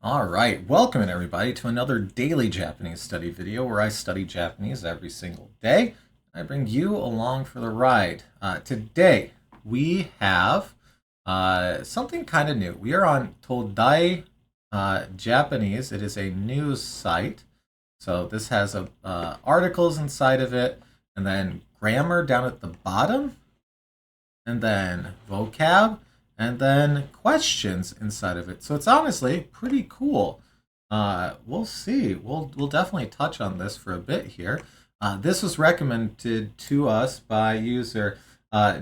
All right, welcome everybody to another daily Japanese study video where I study Japanese every single day. I bring you along for the ride. Today we have something kind of new. We are on Todai Japanese. It is a news site. So this has articles inside of it, and then grammar down at the bottom, and then vocab, and then questions inside of it. So it's honestly pretty cool. We'll see. We'll definitely touch on this for a bit here. This was recommended to us by user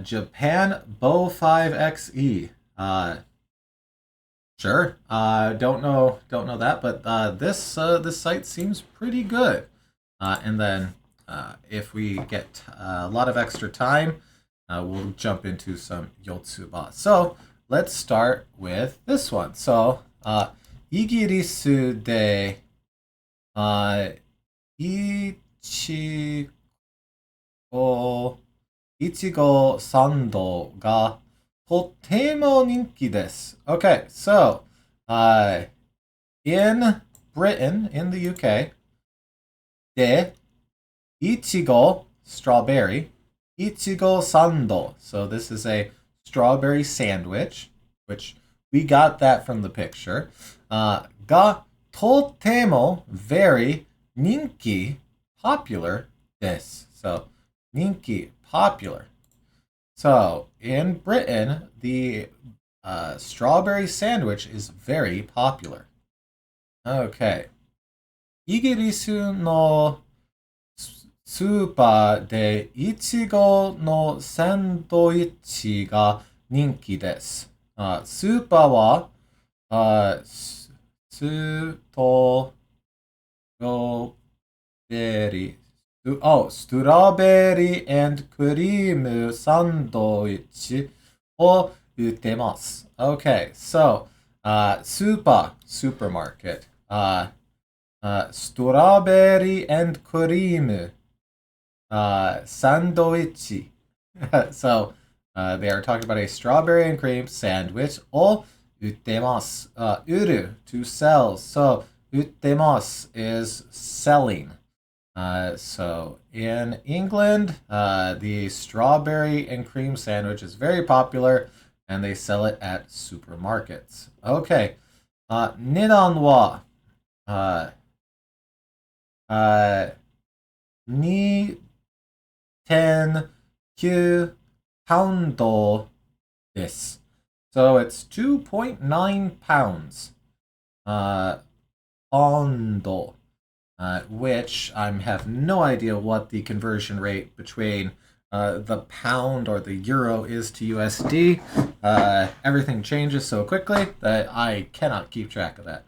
Japan Bo 5xe. Sure. Don't know that, but this site seems pretty good. And then if we get a lot of extra time, we'll jump into some Yotsuba. So let's start with this one. So, イギリスで、いちいちごサンドがとても人気です。Okay, so, in Britain, in the UK, で、いちご, strawberry, いちごサンド. So this is a strawberry sandwich, which we got that from the picture. がとても very 人気 popular です. So 人気 popular. So in Britain, the strawberry sandwich is very popular. Okay. イギリスのスーパーでイチゴのサンドイッチが人気です。スーパーはストロベリー、ストロベリークリームサンドイッチを売ってます。Okay, so supermarket. Strawberry and cream sandwich. So they are talking about a strawberry and cream sandwich. を売ってます。売る to sell. So 売ってます is selling. So in England, the strawberry and cream sandwich is very popular, and they sell it at supermarkets. Okay. 値段は2.9 pound this. So it's 2.9 pounds. Pound. Which I have no idea what the conversion rate between the pound or the euro is to USD. Everything changes so quickly that I cannot keep track of that.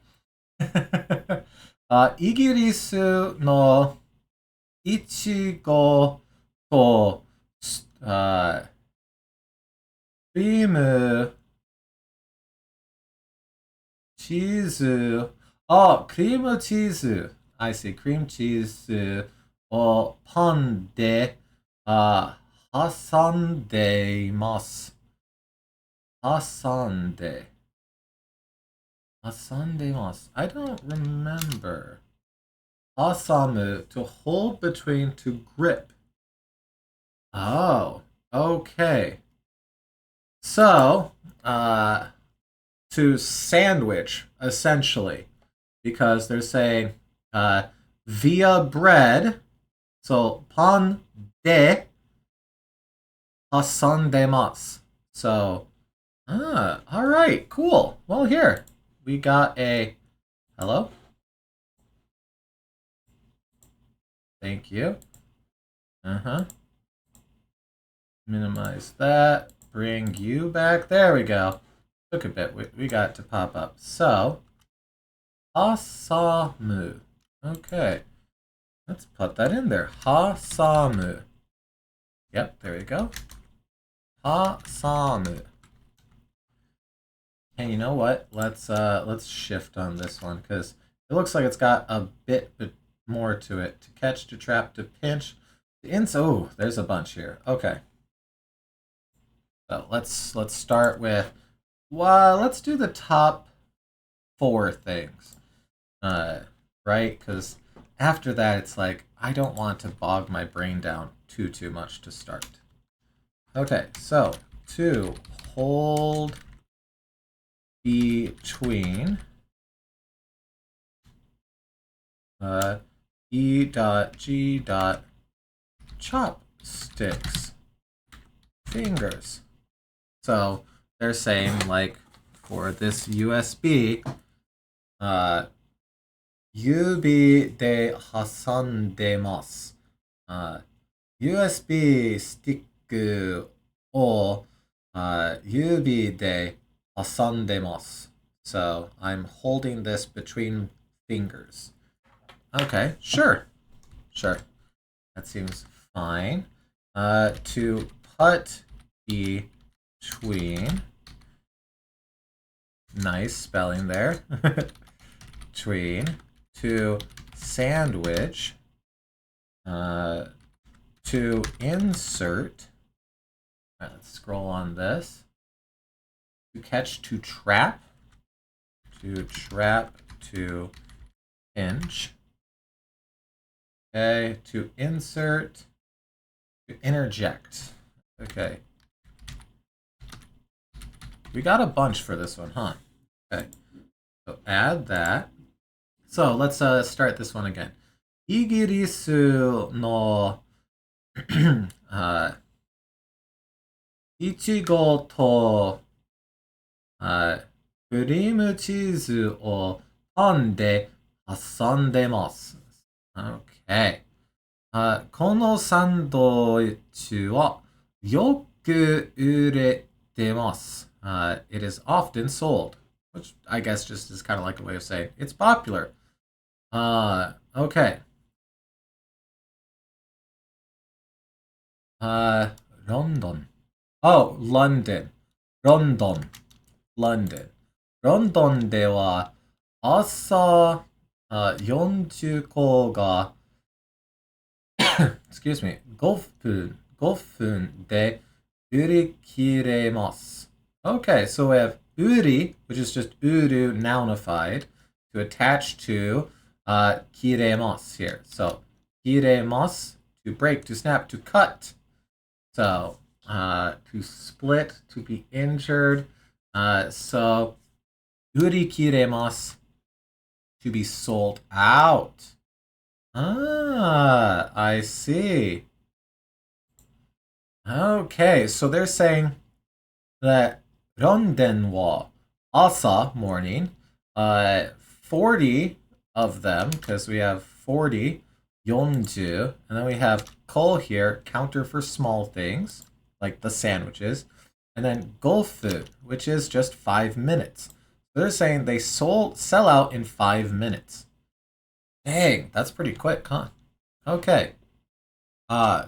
イギリスのいちごとクリームチーズ、クリームチーズ。I see, クリームチーズをパンで挟んでいます。挟んで。挟んでいます。I don't remember. 挟む to hold between, to grip. Oh, okay. So, to sandwich, essentially, because they're saying via bread. So, pan de hasandemasu. So, all right, cool. Well, here we got a hello. Thank you. Minimize that. Bring you back. There we go. Took a bit. We got it to pop up. So, hasamu. Okay. Let's put that in there. Hasamu. Yep, there we go. Hasamu. And you know what? Let's shift on this one because it looks like it's got a bit more to it. To catch, to trap, to pinch. Oh, there's a bunch here. Okay. So let's start with let's do the top 4 things. Right? Because after that, it's like, I don't want to bog my brain down too much to start. Okay, so to hold between E dot G dot chopsticks fingers. So they're saying, like, for this USB, 指で挟んでます。USB スティックを指で挟んでます。So I'm holding this between fingers. Okay, sure. That seems fine. To put between. Nice spelling there. Between. To sandwich. To insert. All right, let's scroll on this. To catch, to trap. To trap, to pinch. Okay, to insert, to interject. Okay. We got a bunch for this one, huh? Okay. So add that. So let's start this one again. イギリスのいちごとクリームチーズをパンで挟んでます。Okay. このサンドイッチはよく売れてます。It is often sold, which I guess just is kind of like a way of saying it's popular. Okay. London. Oh, London. London. London では朝40個がexcuse me 5分で売り切れます。Okay, so we have uri, which is just uru nounified to attach to kiremasu here. So kiremasu, to break, to snap, to cut. So to split, to be injured. So uri kiremasu, to be sold out. I see. Okay, so they're saying that Ronden wa asa, morning, 40 of them, because we have 40, yonju, and then we have kol here, counter for small things, like the sandwiches, and then golfu, which is just 5 minutes. So they're saying they sell out in 5 minutes. Dang, that's pretty quick, huh? Okay.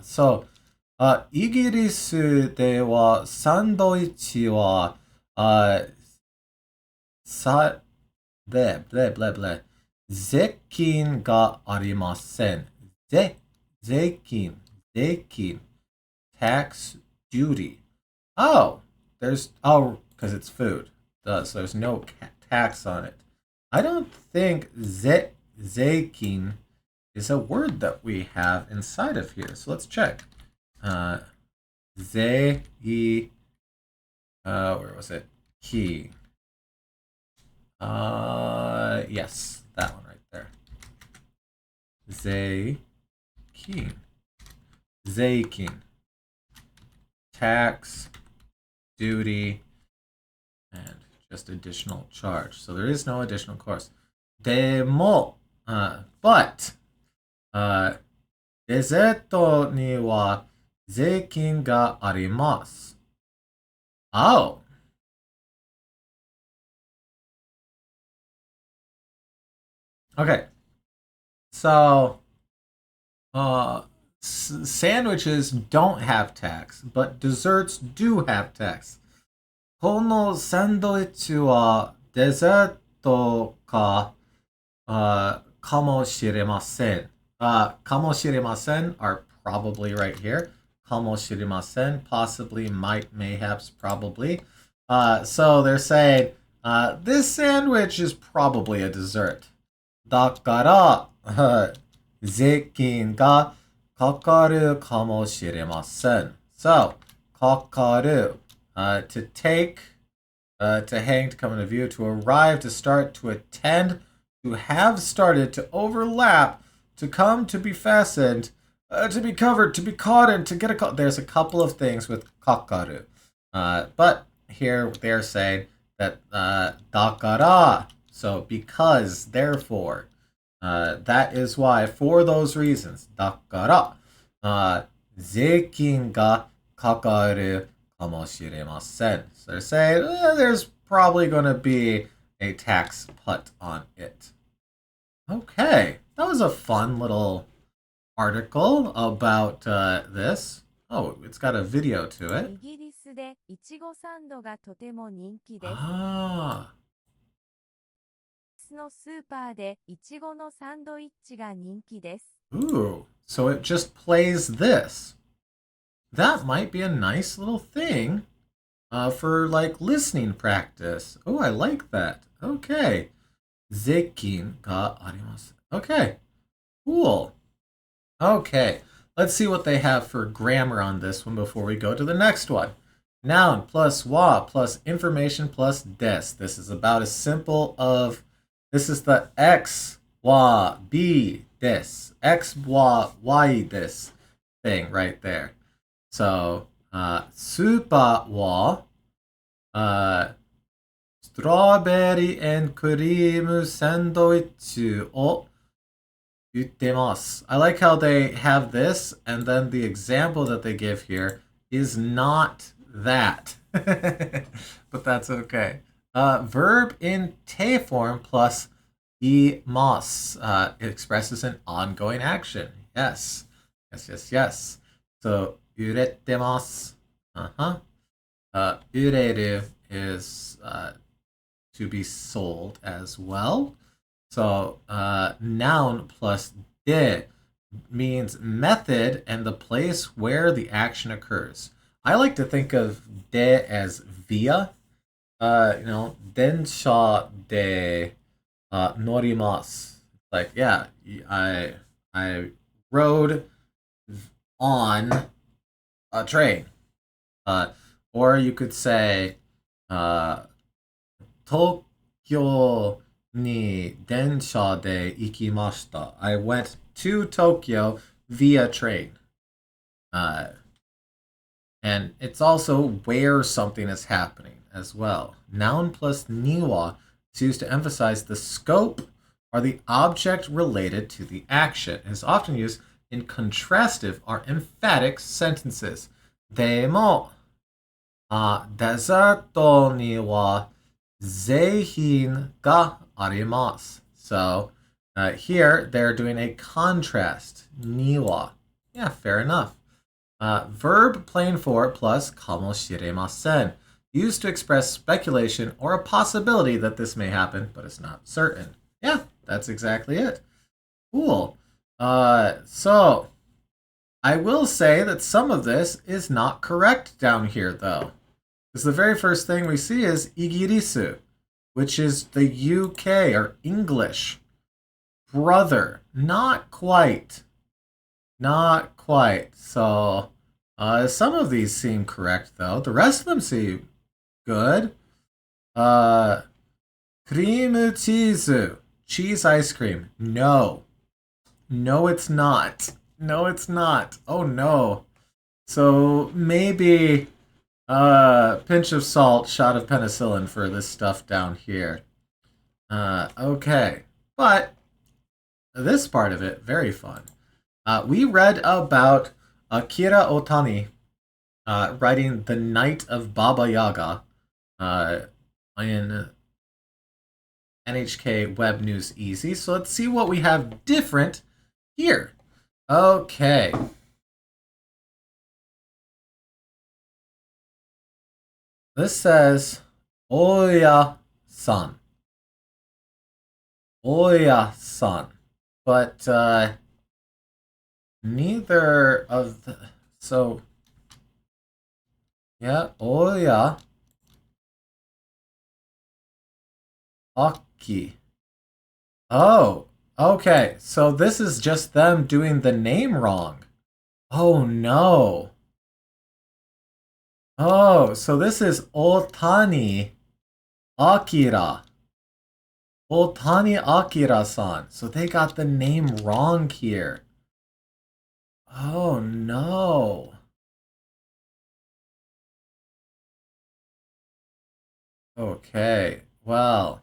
So, イギリスではサンドイッチは、税金がありません。税金、tax duty. Oh, because it's food. So there's no tax on it. I don't think zeikin is a word that we have inside of here. So let's check. Where was it? Key. Yes, that one right there. Zeikin. Tax, duty, and just additional charge. So there is no additional cost. Demo, but, デザートには税金があります。Oh. Okay. So, sandwiches don't have tax, but desserts do have tax. このサンドイッチはデザートかもしれません。かもしれません are probably right here. かもしれません, possibly, might, mayhaps, probably. So they're saying This sandwich is probably a dessert. だから、税金がかかるかもしれません. So, かかる, to take, to hang, to come into view, to arrive, to start, to attend, to have started, to overlap, to come, to be fastened, to be covered, to be caught in, to get a caught. There's a couple of things with kakaru. But here they're saying that dakara, so because, therefore, that is why, for those reasons, dakara, zeikin ga kakaru kamoshiremasen. So they're saying there's probably going to be a tax put on it. Okay, that was a fun little article about this. Oh, it's got a video to it. イギリスでいちごサンドがとても人気です。Ah. のスーパーでいちごのサンドイッチが人気です。Ooh, so it just plays this. That might be a nice little thing for like listening practice. Oh, I like that. Okay. Zeikin ga arimasu. Okay. Cool. Okay. Let's see what they have for grammar on this one before we go to the next one. Noun plus wa plus information plus des. This is about as simple of, this is the x, wa, b, des. X, wa, y, des thing right there. So, super wa, strawberry and cream sandwich o yuttemasu. I like how they have this, and then the example that they give here is not that. But that's okay. Verb in te form plus imas. It expresses an ongoing action. Yes. Yes, yes, yes. So, urettemasu. Ureru is to be sold as well. So, noun plus de means method and the place where the action occurs. I like to think of de as via. Densha de norimasu. Like, yeah, I rode on a train. Or you could say, Tokyo ni densha de ikimashita. I went to Tokyo via train. And it's also where something is happening as well. Noun plus niwa is used to emphasize the scope or the object related to the action. It is often used in contrastive or emphatic sentences. Demo, deserto ni wa zeihin ga arimasu. So here they're doing a contrast. Niwa. Yeah, fair enough. Verb plain for plus kamoshiremasen. Used to express speculation or a possibility that this may happen, but it's not certain. Yeah, that's exactly it. Cool. So I will say that some of this is not correct down here, though. Because the very first thing we see is Igirisu, which is the UK or English. Brother. Not quite. Not quite. So, some of these seem correct, though. The rest of them seem good. Cream cheese. Cheese ice cream. No. No, it's not. No, it's not. Oh, no. So, maybe pinch of salt, shot of penicillin for this stuff down here. Okay. But this part of it, very fun. We read about Akira Otani writing The Night of Baba Yaga in NHK Web News Easy. So let's see what we have different here. Okay. This says Oya-san. Oya-san. But neither of the, so yeah, Oya Aki. Oh, okay. So this is just them doing the name wrong. Oh no. Oh, so this is Otani Akira. Otani Akira-san. So they got the name wrong here. Oh no. Okay. Well,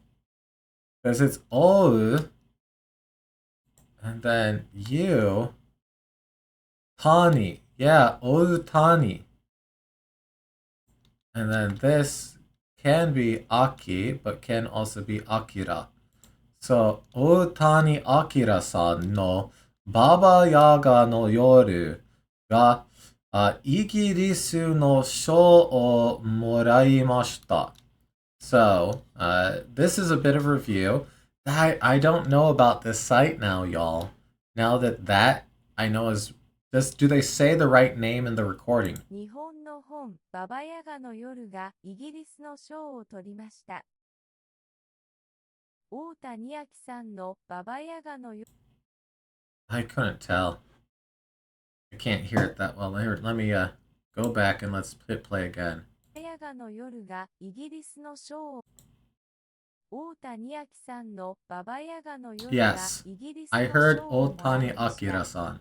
because it's O and then you Tani. Yeah, Otani. And then this can be Aki, but can also be Akira. So, Otani Akira-san no Baba Yaga no Yoru ga Igirisu no sho o moraimashita. So, this is a bit of a review. I don't know about this site now, y'all. Now that I know is just, do they say the right name in the recording? 日本の本、ババヤガの夜がイギリスの賞を取りました。大谷明さんのババヤガの夜 I couldn't tell. I can't hear it that well. Let me go back and let's hit play again. ババヤガの夜がイギリスの賞を大谷明さんのババヤガの夜が Yes, イギリス I の heard 賞をもらい Otani ました。 Akira-san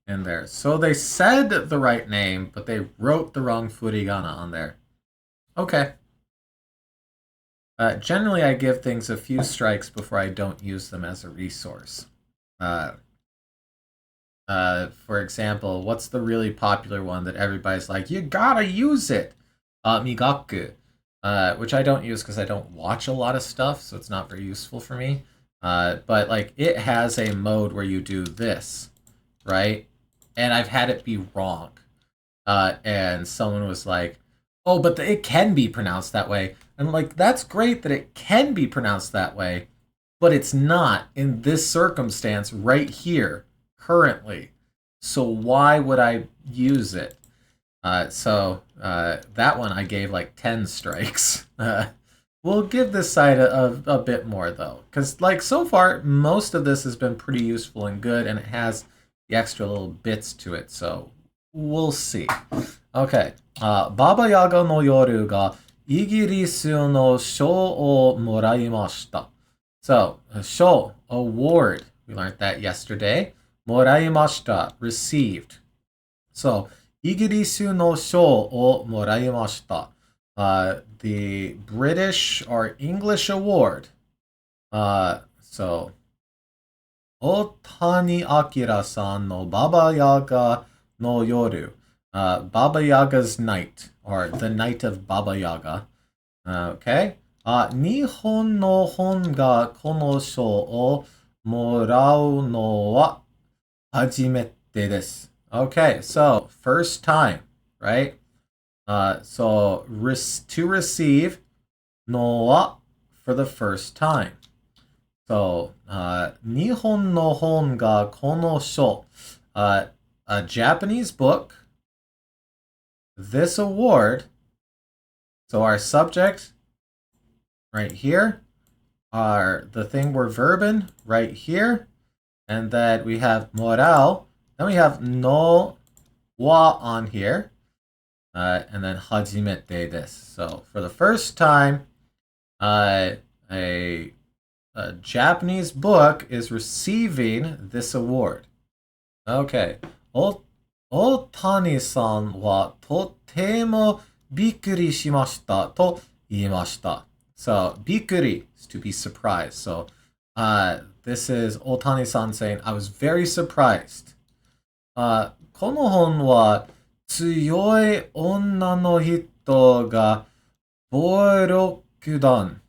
in there. So they said the right name, but they wrote the wrong furigana on there. Okay. Generally, I give things a few strikes before I don't use them as a resource. For example, what's the really popular one that everybody's like, you gotta use it? Migaku. Which I don't use because I don't watch a lot of stuff, so it's not very useful for me. But like, it has a mode where you do this, right? And I've had it be wrong. And someone was like, oh, but it can be pronounced that way. And like, that's great that it can be pronounced that way, but it's not in this circumstance right here, currently. So why would I use it? So that one I gave like 10 strikes. We'll give this side a bit more though, because like so far most of this has been pretty useful and good, and it has the extra little bits to it. So we'll see. Okay. Baba Yaga no Yoru ga Igirisu no sho o moraimashita. So, sho, award. We learned that yesterday. Moraimashita, received. So, Igirisu no sho o moraimashita. The British or English award. So, Otani Akira-san no Baba Yaga no Yoru. Baba Yaga's night, or the night of Baba Yaga. Okay. Nihon no hon ga kono sho o morau no wa hajimete desu. Okay, so first time, right? So to receive, no wa for the first time. So Nihon no hon ga kono sho, a Japanese book. This award. So our subject right here, the thing we're verbing right here, and then we have moral. Then we have no wa on here, and then hajimete desu. So for the first time, a Japanese book is receiving this award. Okay. Otani-san wa totemo bikkuri shimashita to iimashita. So, bikkuri is to be surprised. So, this is Otani-san saying, I was very surprised. Kono hon wa tsuyoi onna no hito ga borokudan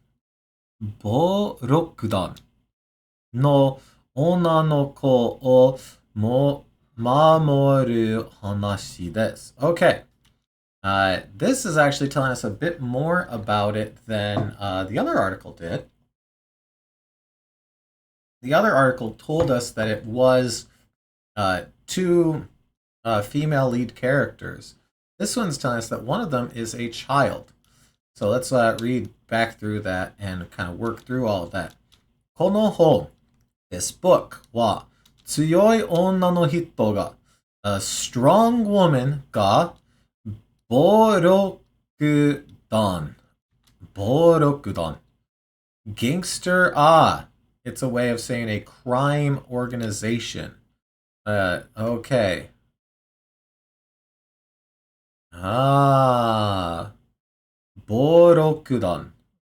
no onna no ko o mamoru hanashi desu. Okay. This is actually telling us a bit more about it than the other article did. The other article told us that it was two female lead characters. This one's telling us that one of them is a child. So let's read back through that and kind of work through all of that. この本 this book は強い女の人が a strong woman が暴力団 暴力団 gangster it's a way of saying a crime organization. Okay.暴力団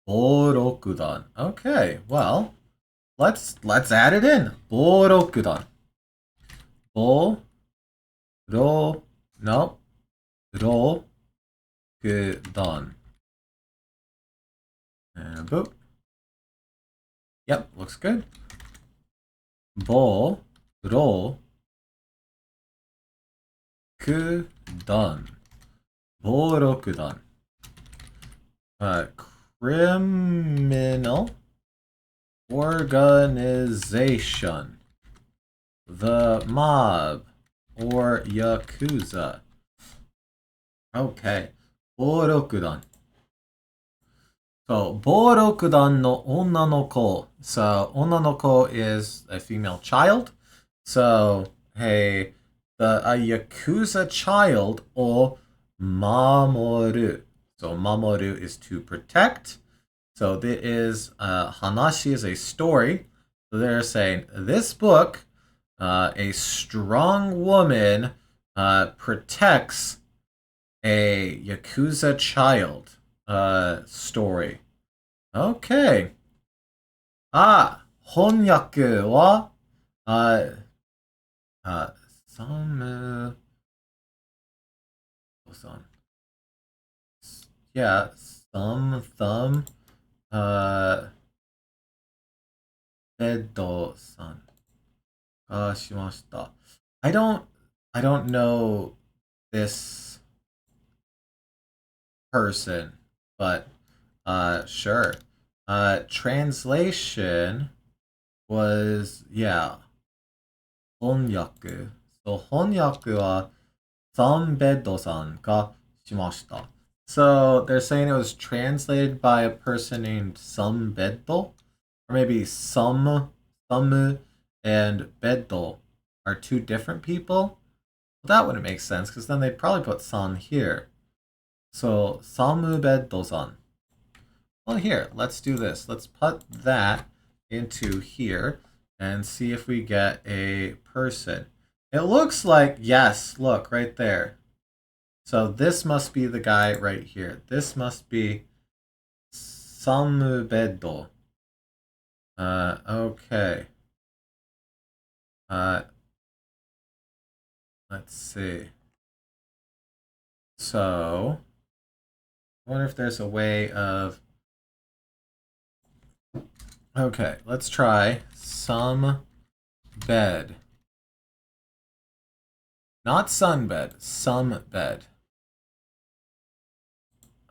暴力団 Okay, well, let's add it in. 暴力団 暴力団 and boop. Yep, looks good. 暴力団 暴力団 criminal organization, the mob or yakuza. Okay, 暴力団 So, 暴力団の女の子 So, 女の子 is a female child. So, hey, a yakuza child を守る So, 守る is to protect. So, this is, hanashi is a story. So, they're saying, this book, a strong woman protects a yakuza child story. Okay. 翻訳はsome yeah, some thumb Bedo-san しました. I don't know this person, but sure. Translation was, yeah, 翻訳. So 翻訳はサンベッドさんがしました. So they're saying it was translated by a person named Sambeddo, or maybe Samu and Beddo are two different people. Well, that wouldn't make sense because then they'd probably put San here. So Samu Beddo-san. Well, here, let's do this. Let's put that into here and see if we get a person. It looks like, yes, look, right there. So this must be the guy right here. This must be Samu Beddo. Okay. Let's see. So, I wonder if there's a way of... Okay, let's try some bed. Not sunbed, some bed.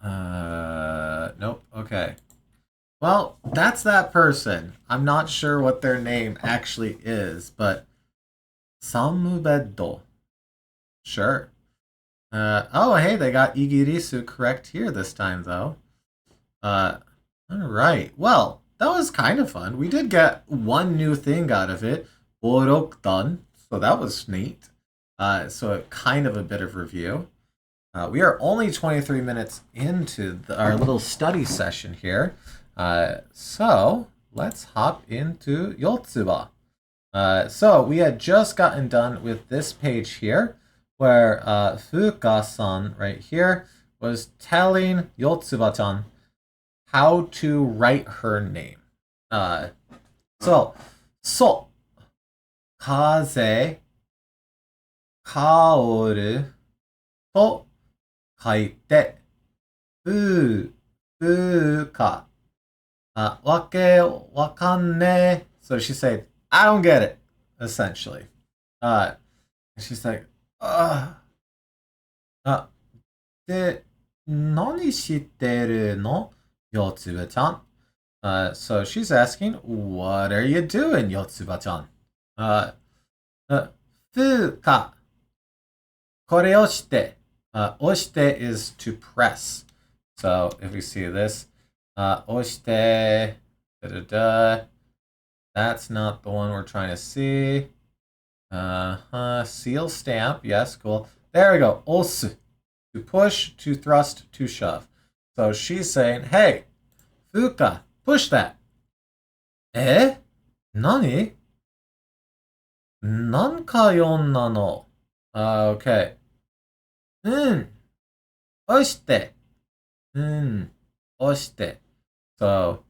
Nope, okay. Well, that's that person. I'm not sure what their name actually is, but Samubeddo. Sure. Oh, hey, they got Igirisu correct here this time, though. Alright. Well, that was kind of fun. We did get one new thing out of it. Borokdan. So that was neat. So kind of a bit of review. We are only 23 minutes into our little study session here. So let's hop into Yotsuba. So we had just gotten done with this page here, where Fuka-san right here was telling Yotsuba-chan how to write her name. So, kaze, kaoru, to 書いて、fuka. わけわかんねえ. So she said, I don't get it, essentially. She's like, で、何してるの? Yotsuba-chan. So she's asking, what are you doing, Yotsuba-chan? Fuka. これをして. Oshite is to press. So if we see this, Oshite. Da-da-da. That's not the one we're trying to see. Seal stamp. Yes, cool. There we go. Osu. To push, to thrust, to shove. So she's saying, hey, Fuka, push that. Eh? Nani? Nanka yonna no? Okay. Oshite. Oshite. So,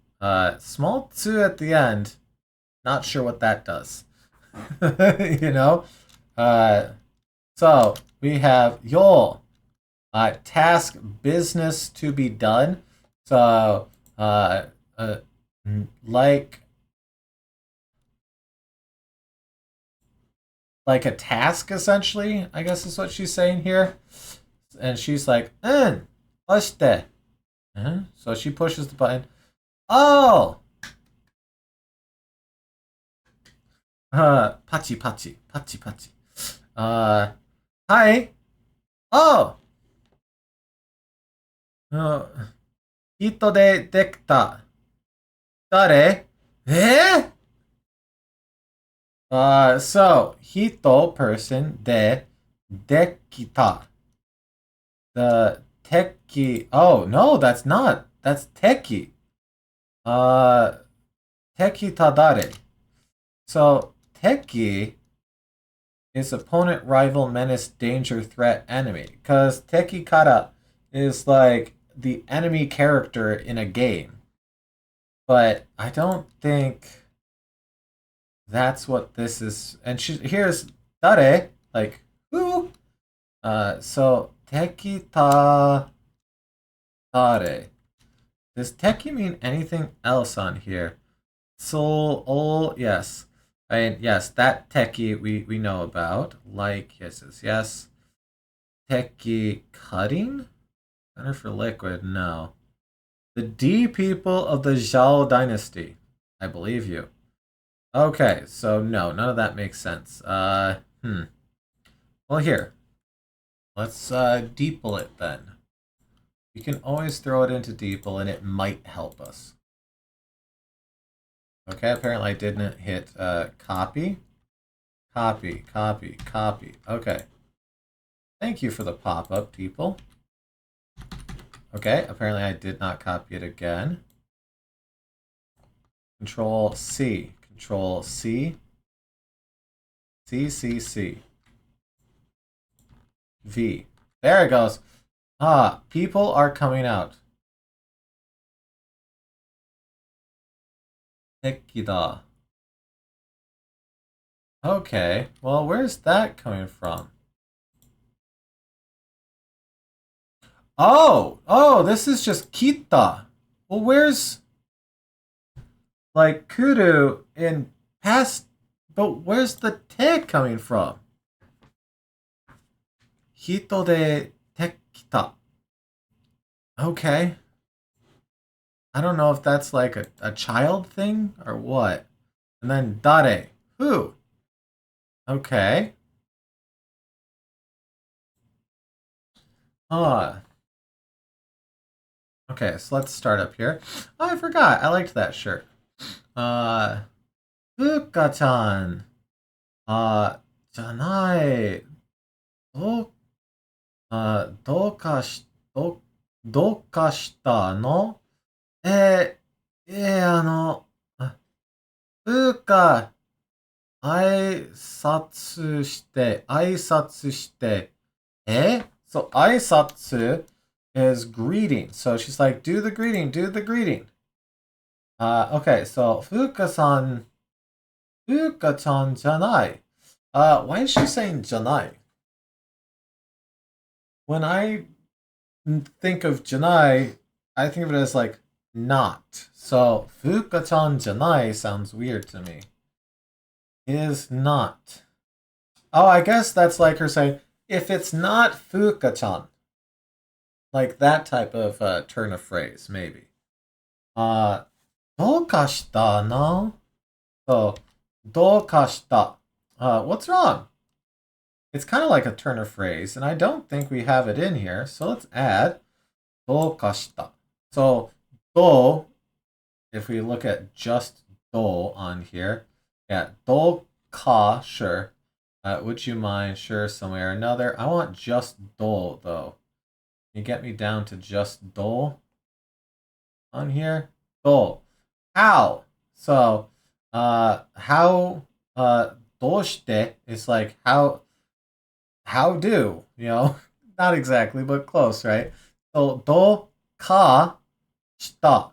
small tsu at the end. Not sure what that does. you know? So, we have yo. Task, business to be done. So, like a task, essentially, I guess is what she's saying here. And she's like, oshite. So she pushes the button. Oh! Pachi, pachi, pachi, pachi. Hi. Oh! 糸でできた。誰? So, hito, person, de, dekita. The teki. Oh, no, that's not. That's teki. Teki tadare. So, teki is opponent, rival, menace, danger, threat, enemy. Because teki kara is like the enemy character in a game. But I don't think that's what this is. And here's dare, like who? So teki ta dare. Does teki mean anything else on here? So yes. I mean, yes, that teki we know about. Like kisses, yes. Teki cutting? Center for liquid, no. The D people of the Zhao dynasty. I believe you. Okay, so no, none of that makes sense. Well, here. Let's DeepL it then. We can always throw it into DeepL and it might help us. Okay, apparently I didn't hit copy. Copy, copy, copy. Okay. Thank you for the pop-up, DeepL. Okay, apparently I did not copy it again. Control C. Control C. C, C, C. V. There it goes. People are coming out. Tekida. Okay, well, where's that coming from? Oh, this is just kita. Well, where's like kudu in past, but where's the te coming from? Hito de tekita. Okay. I don't know if that's like a child thing or what. And then dare. Who? Okay. Okay, so let's start up here. Oh, I forgot. I liked that shirt. Fuka-chan. じゃない。どうかしたの？ふうか、挨拶して、So, 挨拶 is greeting. So she's like, do the greeting, do the greeting. Okay, so Fuka-chan じゃない. Why is she saying じゃない? When I think of じゃない, I think of it as like not. So Fuka-chan じゃない sounds weird to me. Is not. Oh, I guess that's like her saying, if it's not Fuka-chan. Like that type of turn of phrase, maybe. どうかしたの? So, どうかした. What's wrong? It's kind of like a turn of phrase, and I don't think we have it in here. So let's add どうかした. So, do, if we look at just do on here, yeah, do ka, sure. Would you mind? Sure, some way or another. I want just do, though. Can you get me down to just do on here? Do. How? So, how, どうして is like, how do, you know? Not exactly, but close, right? So, do ka shita.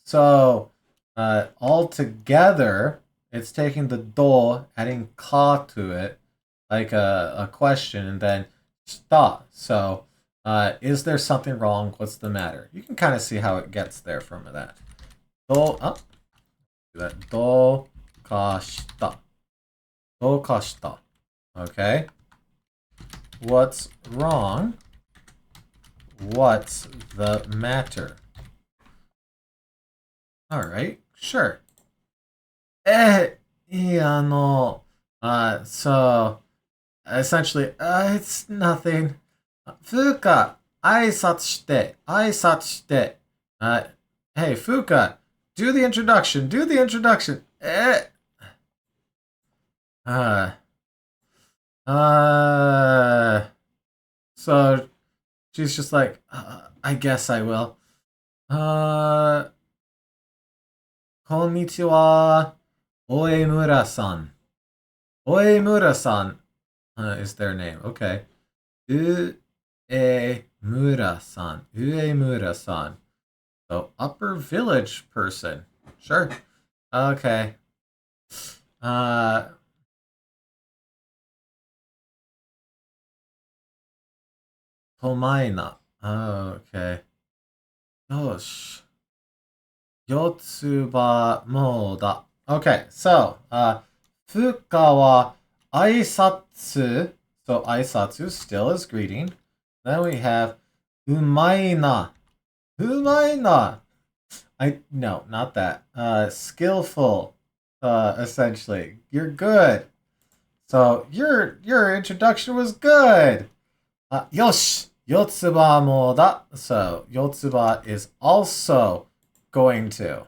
So, all together, it's taking the do, adding ka to it, like a question, and then shita. So, is there something wrong? What's the matter? You can kind of see how it gets there from that. Do, do that. Do ka shita. Do ka shita. Okay. What's wrong? What's the matter? Alright, sure. So, essentially, it's nothing. Fuka, 挨拶して. Hey, Fuka, do the introduction, do the introduction. So she's just like, I guess I will. Konnichiwa, Oemura-san. Oemura-san is their name. Okay. Uemura-san. Uemura-san. So upper village person. Sure. Okay. Tomaina. Okay. Yosh. Yotsuba moda. Okay, so, fuka wa aisatsu. So, aisatsu still is greeting. Then we have umaina. Umaina. No, not that. Skillful, essentially. You're good. So, your introduction was good. Yosh. Yotsuba moda. So, Yotsuba is also going to.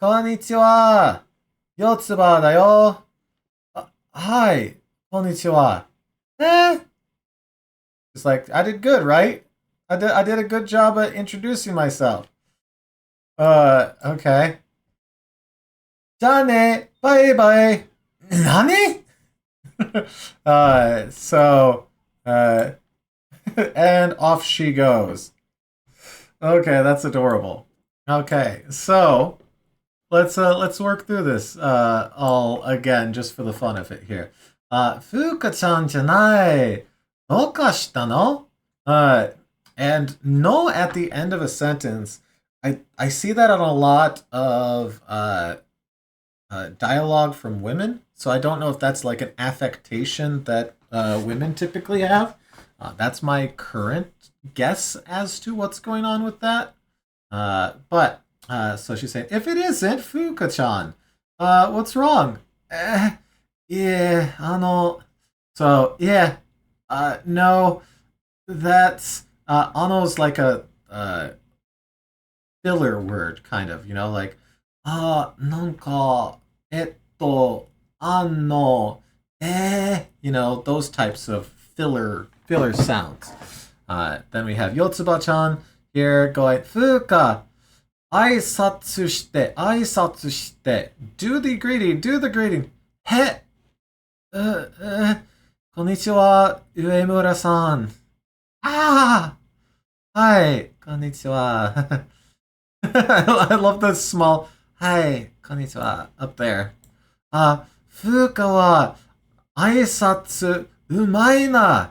Konnichiwa! Yotsuba da yo! Hi! Konnichiwa! It's like, I did good, right? I did a good job at introducing myself. Okay. じゃあね! Bye bye! 何? And off she goes. Okay, that's adorable. Okay, so let's work through this all again just for the fun of it here. Fuka-chan janai. Dokashita no? And no at the end of a sentence. I see that on a lot of dialogue from women. So I don't know if that's like an affectation that women typically have. That's my current guess as to what's going on with that. So she's saying, if it isn't Fuka-chan, what's wrong? No, that's, Ano's like a filler word, kind of, like, なんか、those types of filler sounds. Then we have Yotsuba-chan here going, Fuka, 挨拶して. Do the greeting. He, こんにちは, Uemura-san. Hi, こんにちは. I love the small, hi, こんにちは, up there. Fuka wa aisatsu umai na.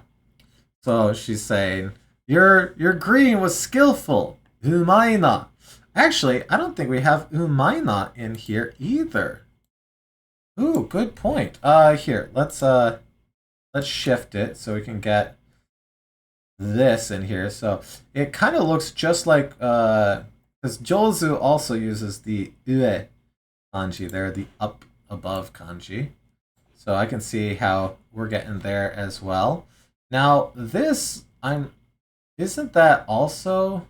So she's saying, your greeting was skillful. Umai na. Actually, I don't think we have umai na in here either. Ooh, good point. Here, let's shift it so we can get this in here. So it kind of looks just like, because Jozu also uses the ue kanji there, the up above kanji. So I can see how we're getting there as well. Now this, I'm isn't that also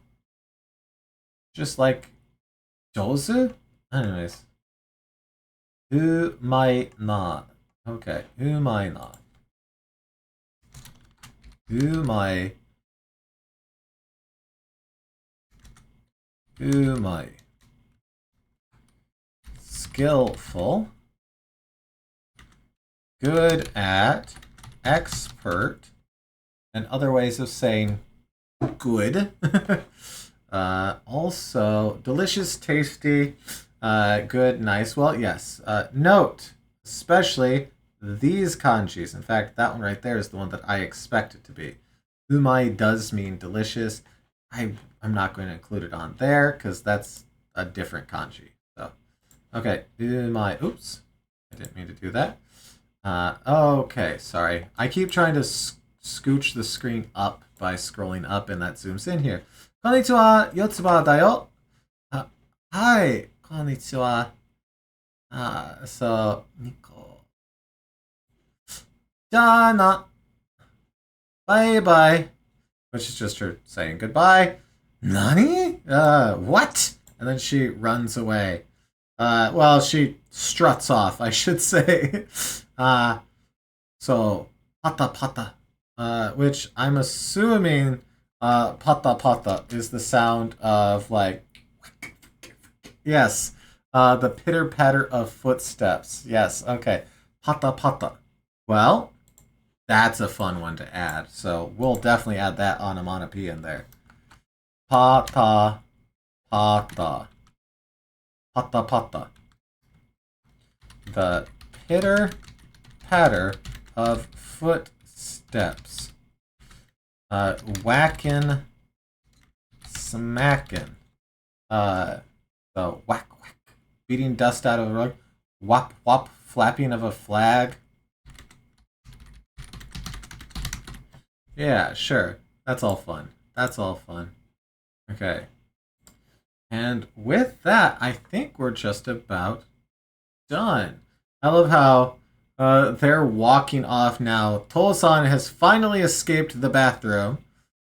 just like Jozu? Anyways. Who might not? Okay, who might not? Who might? Who might? Skillful. Good at. Expert. And other ways of saying good. Also, delicious, tasty, good, nice. Well, yes. Note, especially these kanjis. In fact, that one right there is the one that I expect it to be. Umai does mean delicious. I'm not going to include it on there because that's a different kanji. So, okay, umai. Oops, I didn't mean to do that. Okay, sorry. I keep trying to scooch the screen up by scrolling up, and that zooms in here. Konnichiwa, Yotsuba da yo. Hi, konnichiwa. So, Nico. Jana. Bye bye. Which is just her saying goodbye. Nani? What? And then she runs away. Well, she struts off, I should say. So, pata pata. Which I'm assuming pata pata is the sound of like, yes, the pitter patter of footsteps. Yes, okay. Pata pata. Well, that's a fun one to add. So we'll definitely add that onomatopoeia in there. Pata pata. Pata pata. The pitter patter of footsteps. Whackin', smackin'. The whack whack. Beating dust out of a rug. Whop whop. Flapping of a flag. Yeah, sure. That's all fun. That's all fun. Okay. And with that, I think we're just about done. I love how they're walking off now. Tolo-san has finally escaped the bathroom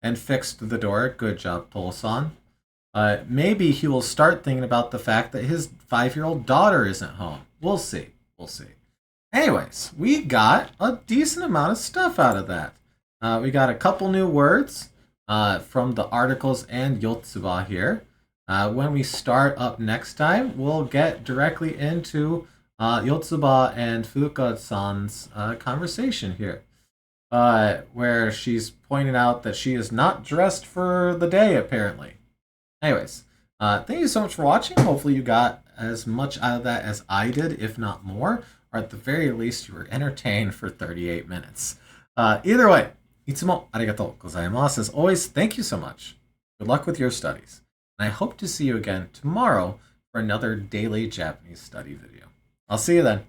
and fixed the door. Good job, Tolo-san. Maybe he will start thinking about the fact that his 5-year-old daughter isn't home. We'll see. We'll see. Anyways, we got a decent amount of stuff out of that. We got a couple new words from the articles and Yotsuba here. When we start up next time, we'll get directly into Yotsuba and Fuka-san's conversation here, where she's pointing out that she is not dressed for the day, apparently. Anyways, thank you so much for watching. Hopefully you got as much out of that as I did, if not more, or at the very least you were entertained for 38 minutes. Either way, いつもありがとうございます. As always, thank you so much. Good luck with your studies. And I hope to see you again tomorrow for another daily Japanese study video. I'll see you then.